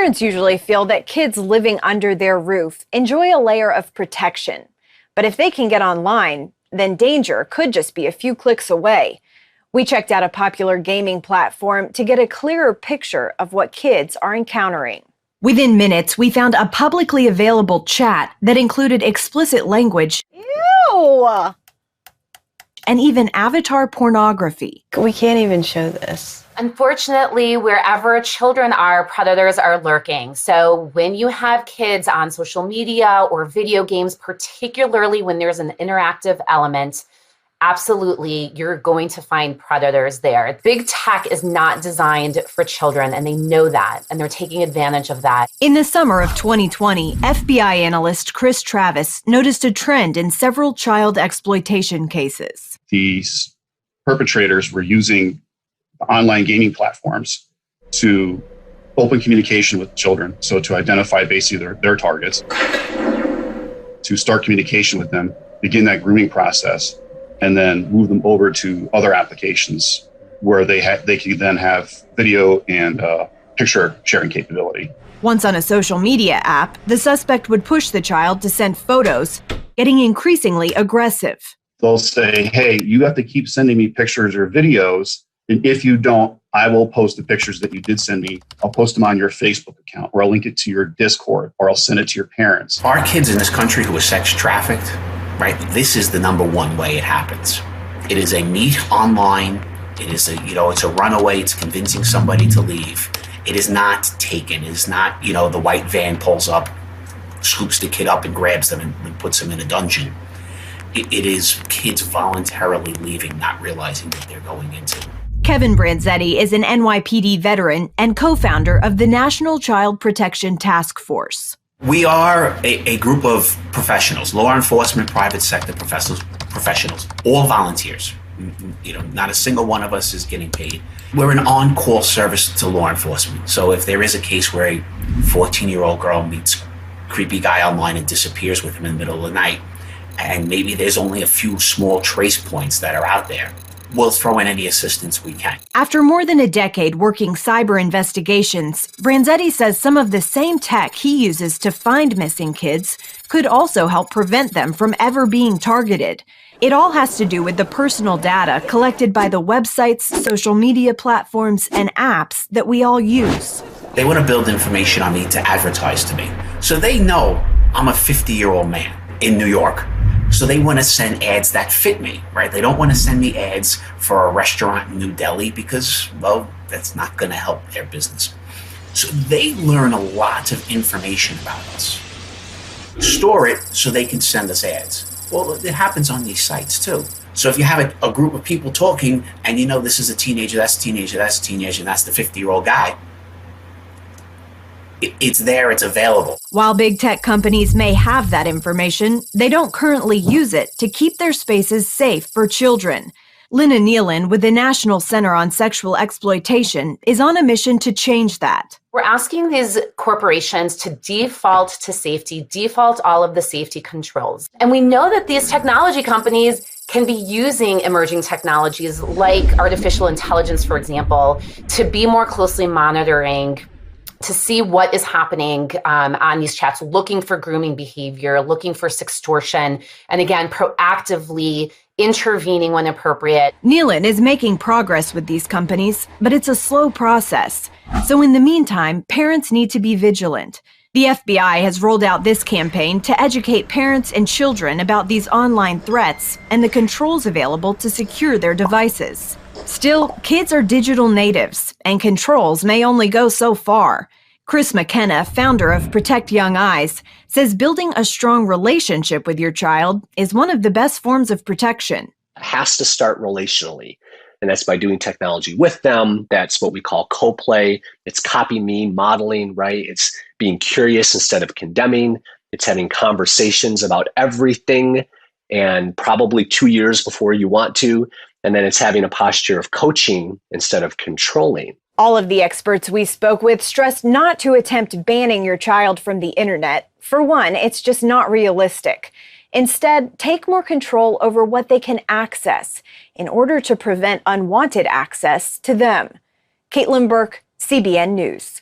Parents usually feel that kids living under their roof enjoy a layer of protection. But if they can get online, then danger could just be a few clicks away. We checked out a popular gaming platform to get a clearer picture of what kids are encountering. Within minutes, we found a publicly available chat that included explicit language. Ew! And even avatar pornography. We can't even show this. Unfortunately, wherever children are, predators are lurking. So when you have kids on social media or video games, particularly when there's an interactive element, absolutely, you're going to find predators there. Big tech is not designed for children, and they know that, and they're taking advantage of that. In the summer of 2020, FBI analyst Chris Travis noticed a trend in several child exploitation cases. These perpetrators were using online gaming platforms to open communication with children. So to identify basically their targets, to start communication with them, begin that grooming process, and then move them over to other applications where they can then have video and picture sharing capability. Once on a social media app, the suspect would push the child to send photos, getting increasingly aggressive. They'll say, hey, you have to keep sending me pictures or videos. And if you don't, I will post the pictures that you did send me. I'll post them on your Facebook account, or I'll link it to your Discord, or I'll send it to your parents. Our kids in this country who are sex trafficked, right? This is the number one way it happens. It is a meet online. It is it's a runaway. It's convincing somebody to leave. It is not taken. It is not, the white van pulls up, scoops the kid up and grabs them and puts them in a dungeon. It is kids voluntarily leaving, not realizing that they're going into. Kevin Branzetti is an NYPD veteran and co-founder of the National Child Protection Task Force. We are a group of professionals, law enforcement, private sector professionals, all volunteers. Not a single one of us is getting paid. We're an on-call service to law enforcement. So if there is a case where a 14-year-old girl meets a creepy guy online and disappears with him in the middle of the night, and maybe there's only a few small trace points that are out there, we'll throw in any assistance we can. After more than a decade working cyber investigations, Branzetti says some of the same tech he uses to find missing kids could also help prevent them from ever being targeted. It all has to do with the personal data collected by the websites, social media platforms, and apps that we all use. They want to build information on me to advertise to me. So they know I'm a 50-year-old man in New York. So they want to send ads that fit me, right? They don't want to send me ads for a restaurant in New Delhi because, well, that's not going to help their business. So they learn a lot of information about us, store it so they can send us ads. Well, it happens on these sites too. So if you have a group of people talking and this is a teenager, that's a teenager, that's a teenager, and that's the 50-year-old guy, it's there, it's available. While big tech companies may have that information, they don't currently use it to keep their spaces safe for children. Lynna Nealon with the National Center on Sexual Exploitation is on a mission to change that. We're asking these corporations to default to safety, default all of the safety controls. And we know that these technology companies can be using emerging technologies like artificial intelligence, for example, to be more closely monitoring, to see what is happening on these chats, looking for grooming behavior, looking for sextortion, and again, proactively intervening when appropriate. Nealon is making progress with these companies, but it's a slow process. So in the meantime, parents need to be vigilant. The FBI has rolled out this campaign to educate parents and children about these online threats and the controls available to secure their devices. Still, kids are digital natives, and controls may only go so far. Chris McKenna, founder of Protect Young Eyes, says building a strong relationship with your child is one of the best forms of protection. It has to start relationally, and that's by doing technology with them. That's what we call co-play. It's copy me, modeling, right? It's being curious instead of condemning. It's having conversations about everything, and probably 2 years before you want to. And then it's having a posture of coaching instead of controlling. All of the experts we spoke with stressed not to attempt banning your child from the internet. For one, it's just not realistic. Instead, take more control over what they can access in order to prevent unwanted access to them. Caitlin Burke, CBN News.